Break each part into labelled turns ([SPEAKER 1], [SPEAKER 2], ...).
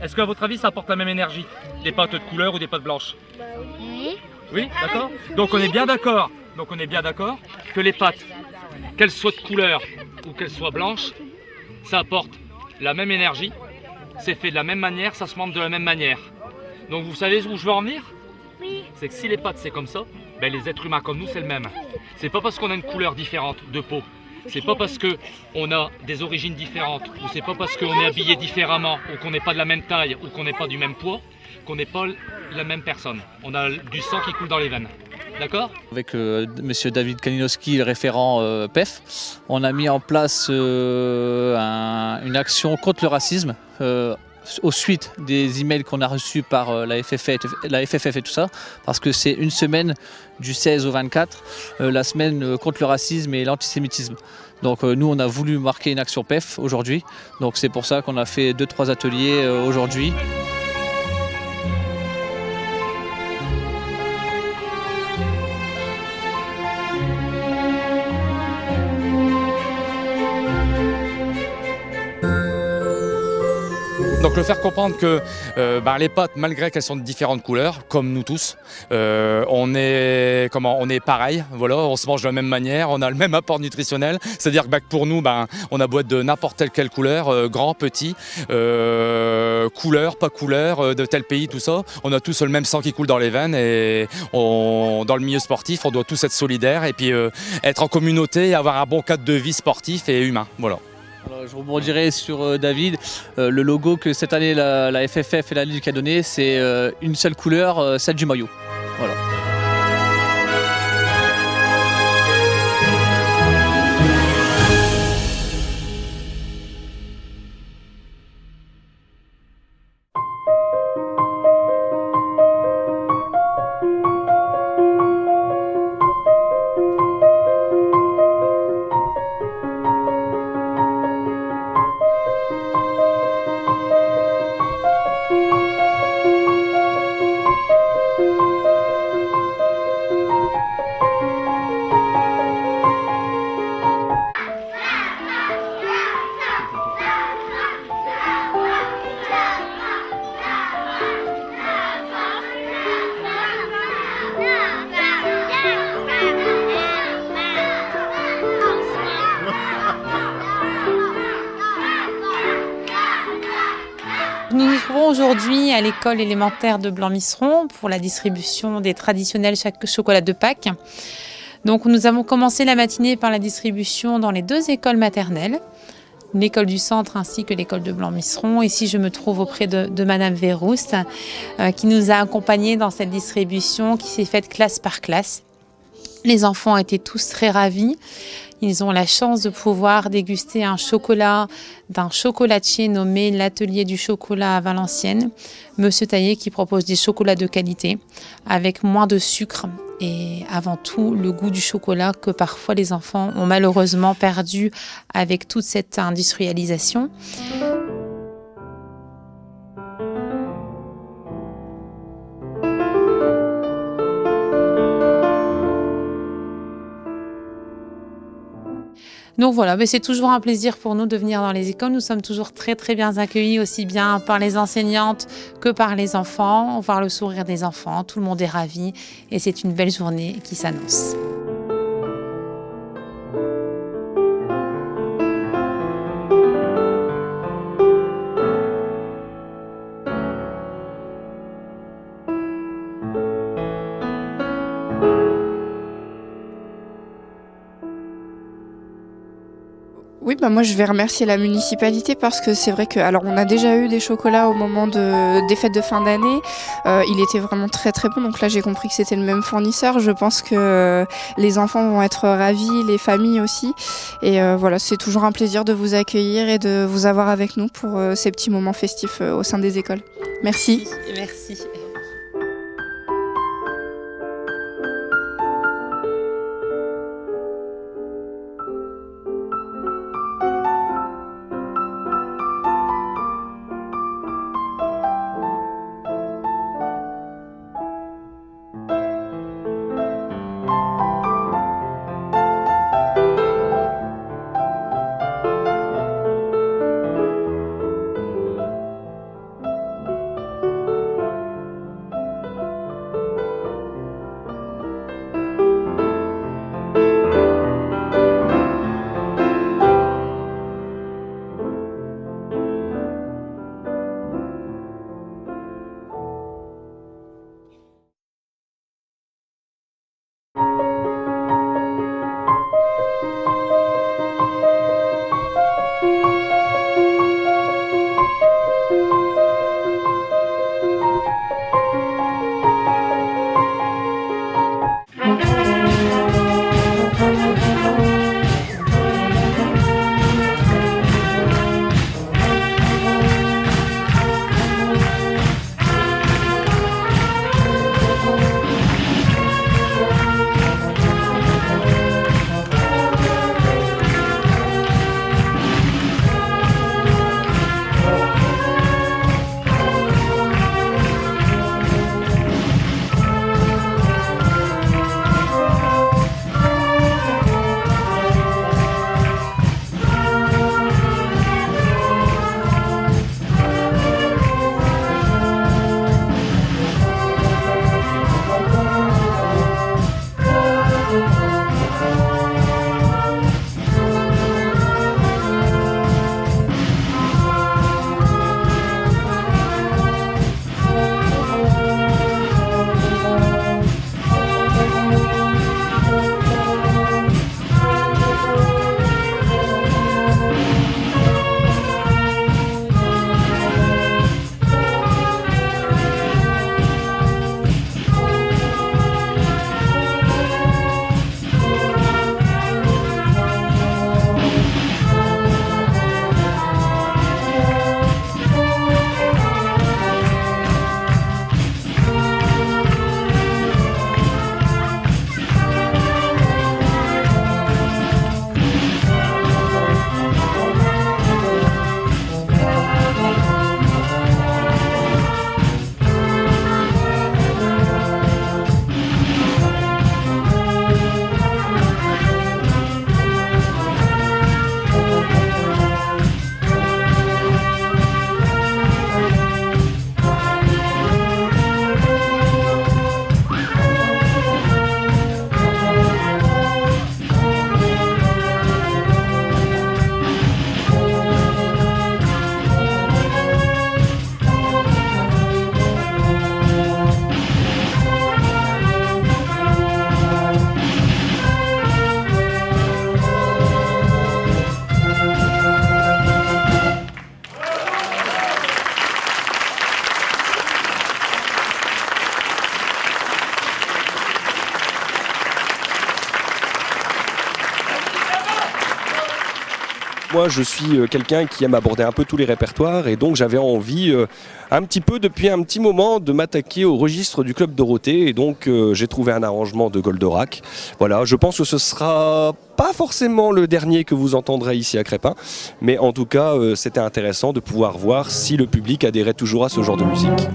[SPEAKER 1] Est-ce qu'à votre avis, ça apporte la même énergie? Des pâtes de couleur ou des pâtes blanches?
[SPEAKER 2] Oui.
[SPEAKER 1] Oui, d'accord. Donc on est bien d'accord. Donc on est bien d'accord que les pâtes, qu'elles soient de couleur ou qu'elles soient blanches, ça apporte la même énergie, c'est fait de la même manière, ça se mange de la même manière. Donc vous savez où je veux en venir?
[SPEAKER 2] Oui.
[SPEAKER 1] C'est que si les pâtes c'est comme ça, ben les êtres humains comme nous c'est le même. C'est pas parce qu'on a une couleur différente de peau, c'est pas parce qu'on a des origines différentes, ou c'est pas parce qu'on est habillé différemment, ou qu'on n'est pas de la même taille, ou qu'on n'est pas du même poids, qu'on n'est pas la même personne. On a du sang qui coule dans les veines. D'accord?
[SPEAKER 3] Avec Monsieur David Kalinowski, le référent PEF, on a mis en place une action contre le racisme aux suites des emails qu'on a reçus par la FFF et tout ça, parce que c'est une semaine du 16 au 24, la semaine contre le racisme et l'antisémitisme. Donc nous on a voulu marquer une action PEF aujourd'hui, donc c'est pour ça qu'on a fait 2-3 ateliers aujourd'hui.
[SPEAKER 1] Donc le faire comprendre que les pâtes, malgré qu'elles sont de différentes couleurs, comme nous tous, on est pareil, voilà, on se mange de la même manière, on a le même apport nutritionnel. C'est-à-dire que pour nous, on a beau être de n'importe quelle couleur, grand, petit, couleur, pas couleur, de tel pays, tout ça, on a tous le même sang qui coule dans les veines et dans le milieu sportif, on doit tous être solidaires et puis être en communauté et avoir un bon cadre de vie sportif et humain. Voilà.
[SPEAKER 3] Alors, je rebondirai sur David. Le logo que cette année la FFF et la Ligue a donné, c'est une seule couleur, celle du maillot. Voilà.
[SPEAKER 4] Nous nous trouvons aujourd'hui à l'école élémentaire de Blanc-Misseron pour la distribution des traditionnels chocolats de Pâques. Donc nous avons commencé la matinée par la distribution dans les 2 écoles maternelles, l'école du centre ainsi que l'école de Blanc-Misseron. Ici je me trouve auprès de Madame Verrouste qui nous a accompagnés dans cette distribution qui s'est faite classe par classe. Les enfants étaient tous très ravis. Ils ont la chance de pouvoir déguster un chocolat d'un chocolatier nommé l'Atelier du chocolat à Valenciennes, Monsieur Taillé, qui propose des chocolats de qualité avec moins de sucre et avant tout le goût du chocolat que parfois les enfants ont malheureusement perdu avec toute cette industrialisation. Donc voilà, mais c'est toujours un plaisir pour nous de venir dans les écoles. Nous sommes toujours très bien accueillis, aussi bien par les enseignantes que par les enfants. Voir le sourire des enfants, tout le monde est ravi et c'est une belle journée qui s'annonce.
[SPEAKER 5] Oui, moi je vais remercier la municipalité parce que c'est vrai que, alors on a déjà eu des chocolats au moment des fêtes de fin d'année, il était vraiment très bon, donc là j'ai compris que c'était le même fournisseur. Je pense que les enfants vont être ravis, les familles aussi, et voilà, c'est toujours un plaisir de vous accueillir et de vous avoir avec nous pour ces petits moments festifs au sein des écoles. Merci.
[SPEAKER 4] Merci.
[SPEAKER 2] moi je suis quelqu'un qui aime aborder un peu tous les répertoires et donc j'avais envie un petit peu depuis un petit moment de m'attaquer au registre du Club Dorothée et donc j'ai trouvé un arrangement de Goldorak. Voilà, je pense que ce sera pas forcément le dernier que vous entendrez ici à Crespin, mais en tout cas c'était intéressant de pouvoir voir si le public adhérait toujours à ce genre de musique.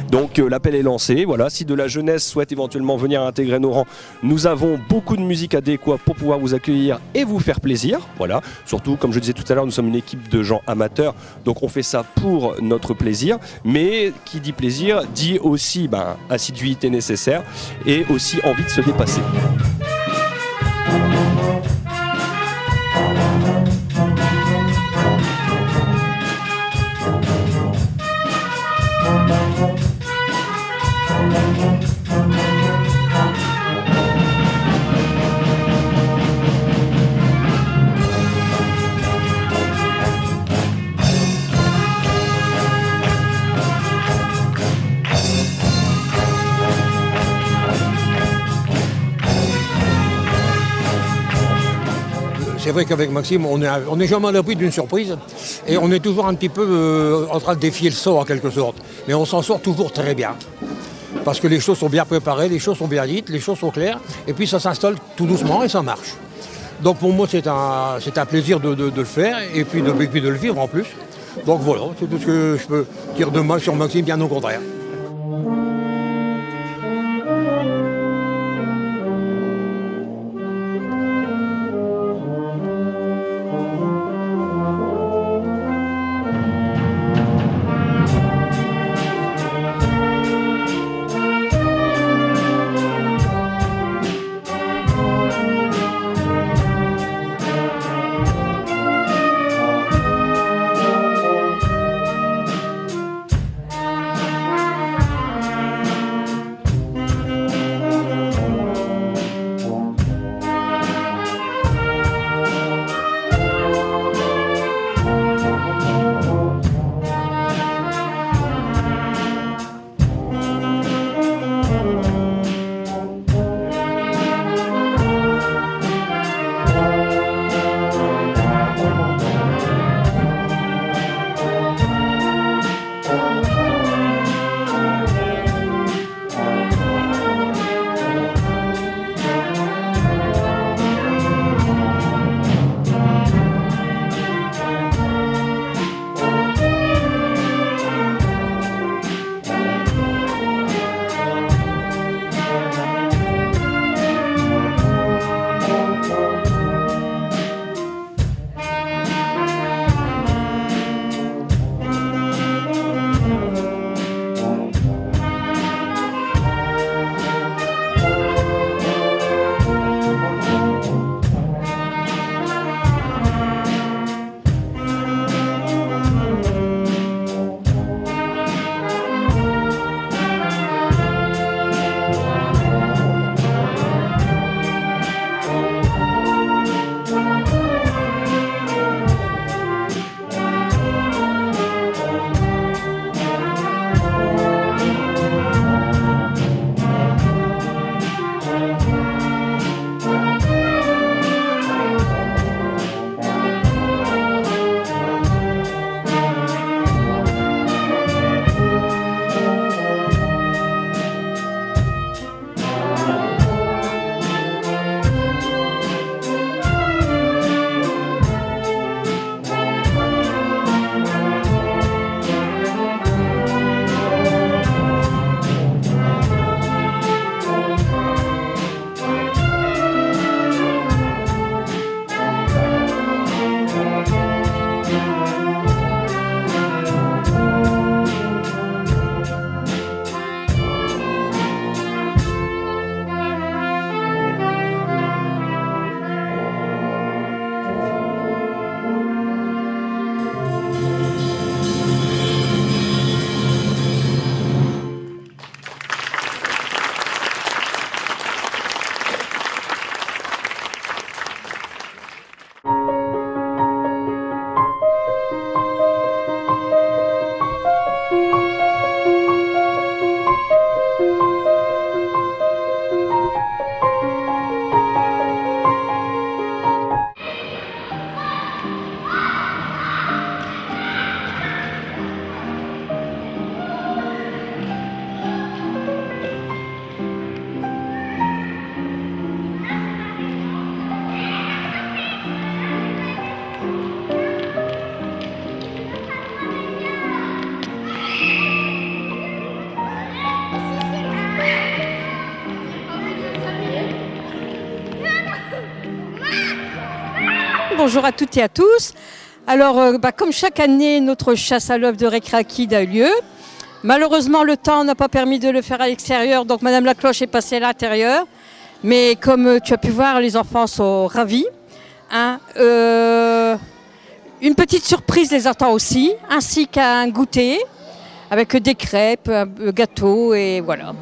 [SPEAKER 2] Donc l'appel est lancé, voilà, si de la jeunesse souhaite éventuellement venir intégrer nos rangs, nous avons beaucoup de musique adéquate pour pouvoir vous accueillir et vous faire plaisir, voilà. Surtout, comme je disais tout à l'heure, nous sommes une équipe de gens amateurs, donc on fait ça pour notre plaisir, mais qui dit plaisir dit aussi assiduité nécessaire et aussi envie de se dépasser.
[SPEAKER 6] C'est vrai qu'avec Maxime, on est jamais à l'abri d'une surprise et on est toujours un petit peu en train de défier le sort en quelque sorte. Mais on s'en sort toujours très bien. Parce que les choses sont bien préparées, les choses sont bien dites, les choses sont claires et puis ça s'installe tout doucement et ça marche. Donc pour moi c'est un plaisir de le faire et puis de le vivre en plus. Donc voilà, c'est tout ce que je peux dire de mal sur Maxime, bien au contraire.
[SPEAKER 7] bonjour à toutes et à tous. Alors, comme chaque année, notre chasse à l'œuf de Récréakid a eu lieu. Malheureusement, le temps n'a pas permis de le faire à l'extérieur, donc Madame Lacloche est passée à l'intérieur. Mais comme tu as pu voir, les enfants sont ravis. Hein. Une petite surprise les attend aussi, ainsi qu'un goûter avec des crêpes, un gâteau et voilà.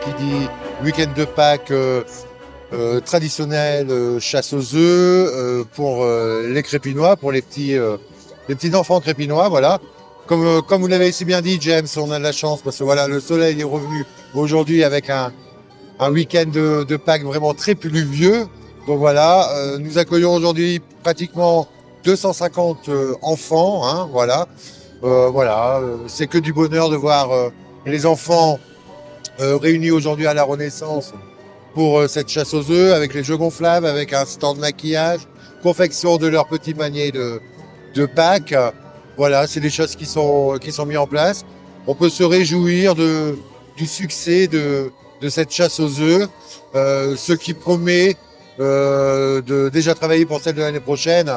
[SPEAKER 8] Qui dit week-end de Pâques traditionnel, chasse aux œufs pour les Crépinois, pour les petits enfants crépinois, voilà. Comme vous l'avez si bien dit, James, on a de la chance parce que voilà, le soleil est revenu aujourd'hui avec un week-end de Pâques vraiment très pluvieux. Donc voilà, nous accueillons aujourd'hui pratiquement 250 enfants, hein, voilà. C'est que du bonheur de voir les enfants réunis aujourd'hui à la Renaissance pour cette chasse aux œufs, avec les jeux gonflables, avec un stand de maquillage, confection de leurs petits paniers de Pâques. Voilà, c'est des choses qui sont mises en place. On peut se réjouir du succès de cette chasse aux œufs, ce qui promet de déjà travailler pour celle de l'année prochaine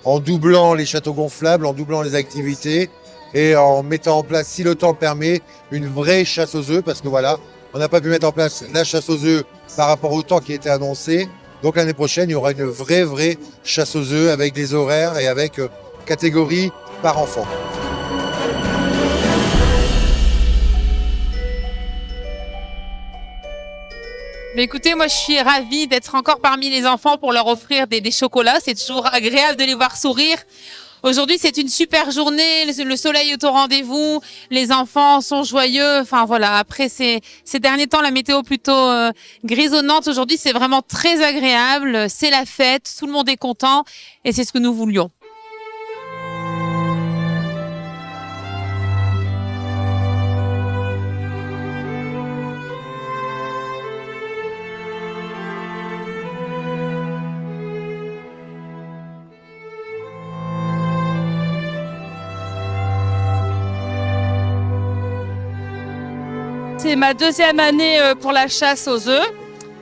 [SPEAKER 8] en doublant les châteaux gonflables, en doublant les activités et en mettant en place, si le temps le permet, une vraie chasse aux œufs, parce que voilà, on n'a pas pu mettre en place la chasse aux œufs par rapport au temps qui était annoncé. Donc l'année prochaine, il y aura une vraie chasse aux œufs avec des horaires et avec catégorie par enfant.
[SPEAKER 4] Mais écoutez, moi je suis ravie d'être encore parmi les enfants pour leur offrir des chocolats. C'est toujours agréable de les voir sourire. Aujourd'hui, c'est une super journée, le soleil est au rendez-vous, les enfants sont joyeux. Enfin voilà, après ces derniers temps, la météo plutôt grisonnante. Aujourd'hui, c'est vraiment très agréable, c'est la fête, tout le monde est content et c'est ce que nous voulions.
[SPEAKER 9] C'est ma deuxième année pour la chasse aux œufs.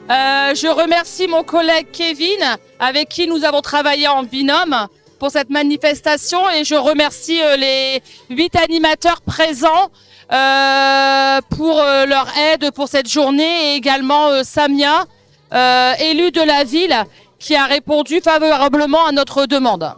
[SPEAKER 9] Je remercie mon collègue Kevin, avec qui nous avons travaillé en binôme pour cette manifestation. Et je remercie les 8 animateurs présents pour leur aide pour cette journée. Et également Samia, élue de la ville, qui a répondu favorablement à notre demande.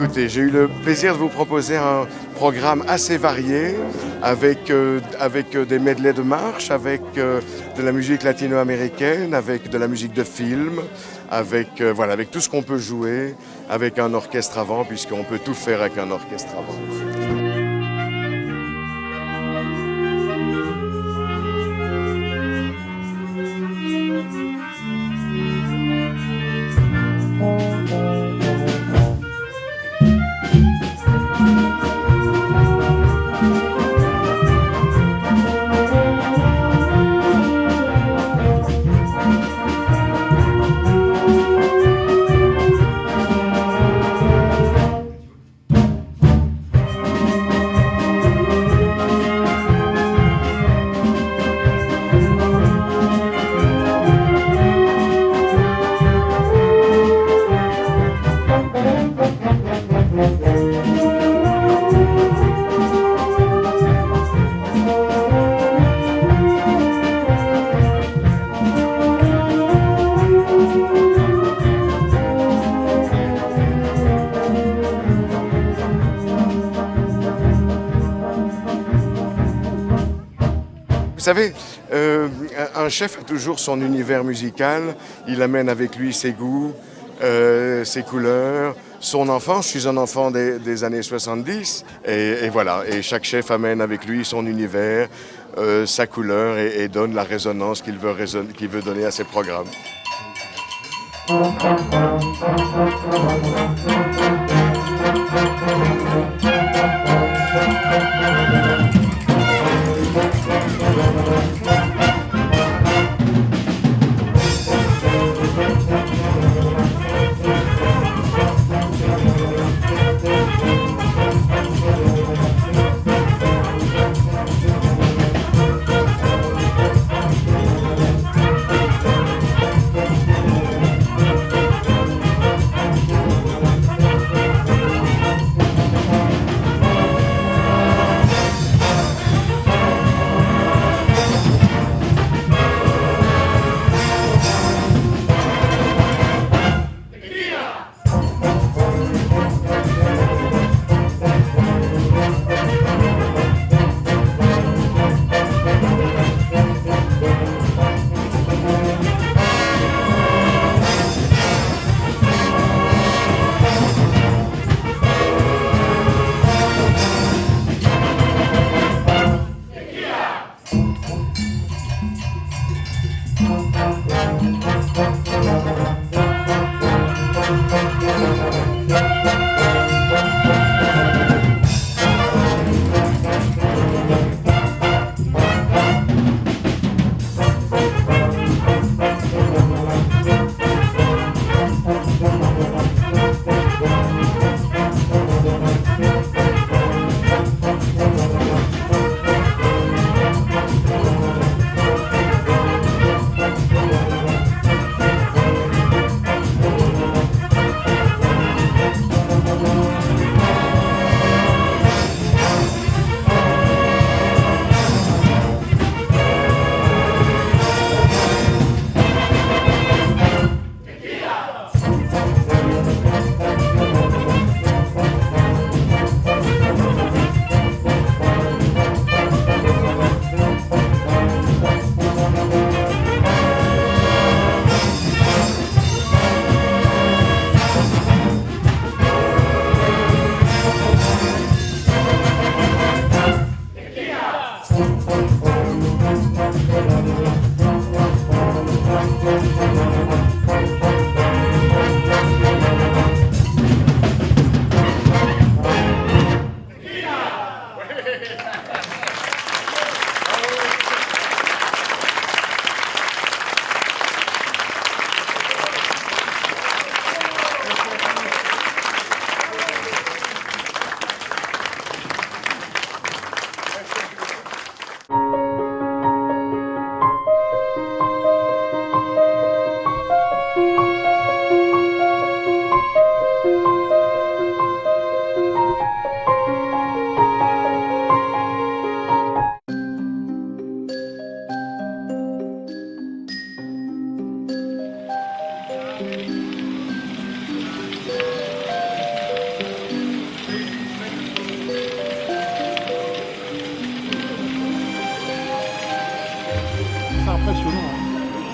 [SPEAKER 10] Écoutez, j'ai eu le plaisir de vous proposer un programme assez varié avec des medleys de marche, avec de la musique latino-américaine, avec de la musique de film, avec tout ce qu'on peut jouer, avec un orchestre avant, puisqu'on peut tout faire avec un orchestre avant. Vous savez, un chef a toujours son univers musical, il amène avec lui ses goûts, ses couleurs, son enfance. Je suis un enfant des années 70 et voilà. Et chaque chef amène avec lui son univers, sa couleur et donne la résonance qu'il veut donner à ses programmes.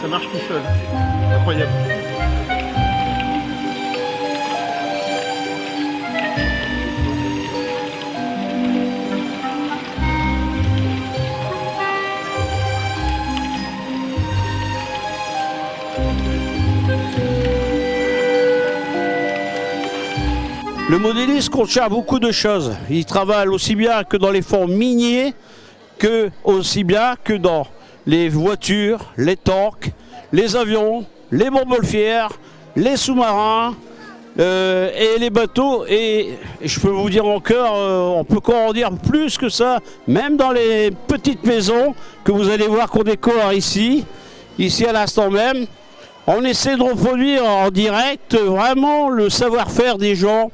[SPEAKER 11] ça marche tout seul. Incroyable.
[SPEAKER 12] Le modéliste contient beaucoup de choses. Il travaille aussi bien que dans les fonds miniers, aussi bien que dans les voitures, les tanks, les avions, les montgolfières, les sous-marins et les bateaux. Et je peux vous dire encore, on peut encore en dire plus que ça, même dans les petites maisons que vous allez voir qu'on décore ici à l'instant même. On essaie de reproduire en direct vraiment le savoir-faire des gens,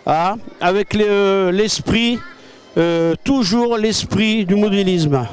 [SPEAKER 12] hein, avec l'esprit, toujours l'esprit du modélisme.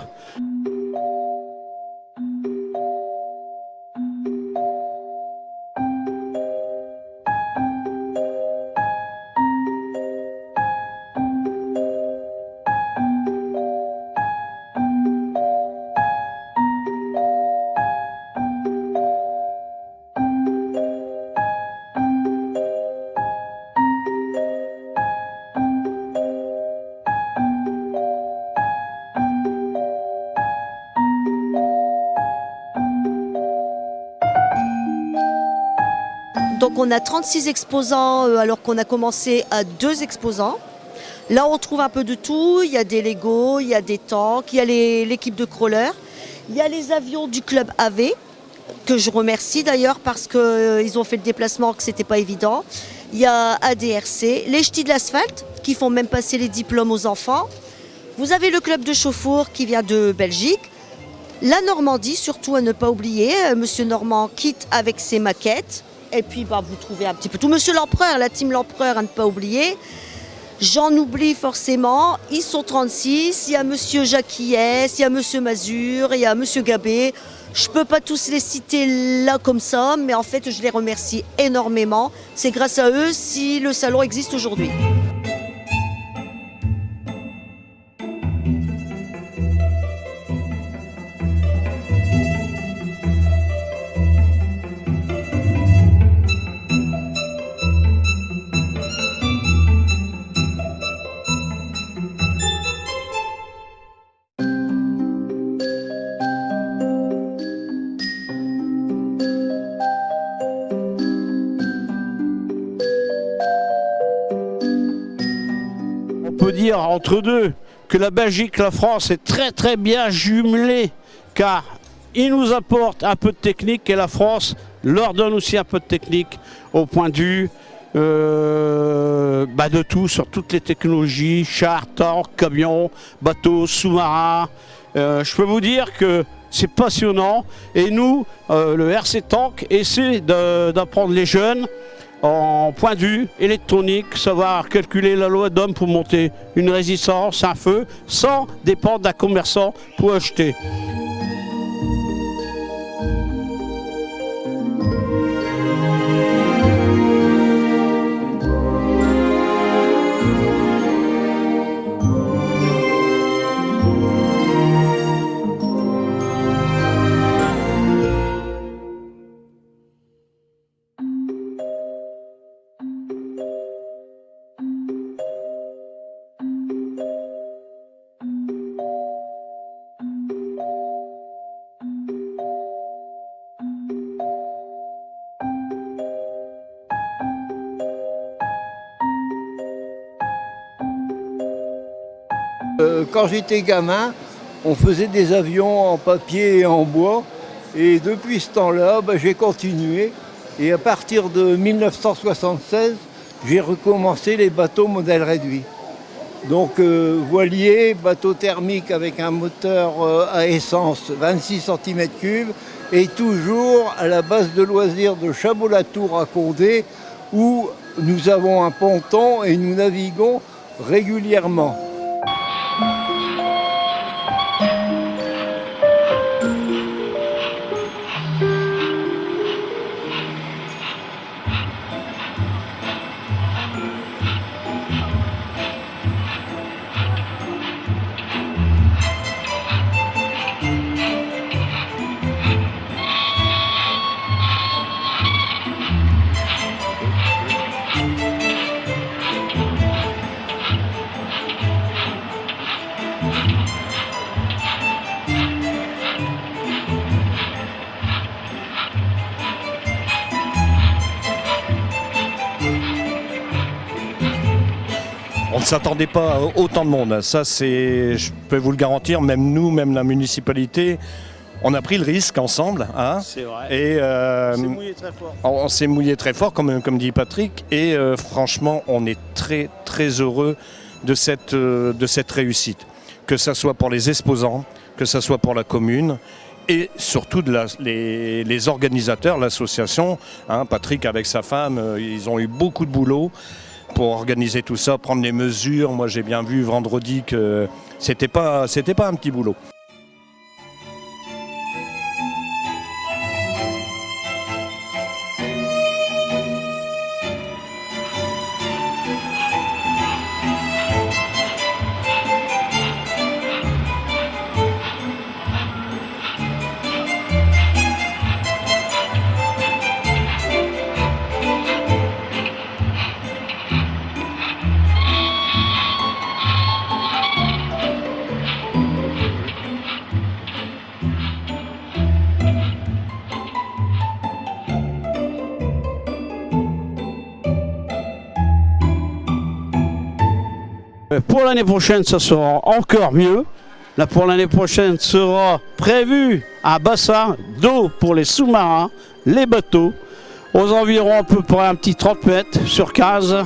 [SPEAKER 13] Donc on a 36 exposants alors qu'on a commencé à 2 exposants. Là on retrouve un peu de tout, il y a des Lego, il y a des tanks, il y a l'équipe de crawlers, il y a les avions du club AV, que je remercie d'ailleurs parce qu'ils ont fait le déplacement, que c'était pas évident. Il y a ADRC, les ch'tis de l'asphalte qui font même passer les diplômes aux enfants. Vous avez le club de chauffour qui vient de Belgique. La Normandie, surtout à ne pas oublier, Monsieur Normand quitte avec ses maquettes. Et puis vous trouvez un petit peu tout. Monsieur l'Empereur, la team L'Empereur à ne pas oublier. J'en oublie forcément, ils sont 36, il y a Monsieur Jacquiès, il y a Monsieur Mazur, il y a Monsieur Gabé. Je ne peux pas tous les citer là comme ça, mais en fait je les remercie énormément. C'est grâce à eux si le salon existe aujourd'hui.
[SPEAKER 12] Dire entre deux que la Belgique, la France est très très bien jumelée, car ils nous apportent un peu de technique et la France leur donne aussi un peu de technique au point de vue de tout, sur toutes les technologies, chars, tanks, camions, bateaux, sous-marins. Je peux vous dire que c'est passionnant et nous, le RC Tank, essaie d'apprendre les jeunes en point de vue électronique, savoir calculer la loi d'Ohm pour monter une résistance, un feu, sans dépendre d'un commerçant pour acheter.
[SPEAKER 14] Quand j'étais gamin, on faisait des avions en papier et en bois. Et depuis ce temps-là, j'ai continué. Et à partir de 1976, j'ai recommencé les bateaux modèle réduit. Donc voilier, bateau thermique avec un moteur à essence 26 cm3 et toujours à la base de loisirs de Chabot-la-Tour à Condé où nous avons un ponton et nous naviguons régulièrement.
[SPEAKER 15] On ne s'attendait pas à autant de monde. Ça, je peux vous le garantir, même nous, même la municipalité, on a pris le risque ensemble. Hein,
[SPEAKER 12] c'est vrai.
[SPEAKER 15] Et
[SPEAKER 12] on s'est mouillé très fort.
[SPEAKER 15] On s'est mouillé très fort, comme dit Patrick. Et franchement, on est très, très heureux de cette réussite. Que ce soit pour les exposants, que ce soit pour la commune. Et surtout les organisateurs, l'association, hein, Patrick avec sa femme, ils ont eu beaucoup de boulot pour organiser tout ça, prendre les mesures. Moi j'ai bien vu vendredi que c'était pas un petit boulot.
[SPEAKER 12] Pour l'année prochaine, ça sera encore mieux. Là, pour l'année prochaine, sera prévu un bassin d'eau pour les sous-marins, les bateaux, aux environs à peu près un petit 30 mètres sur 15.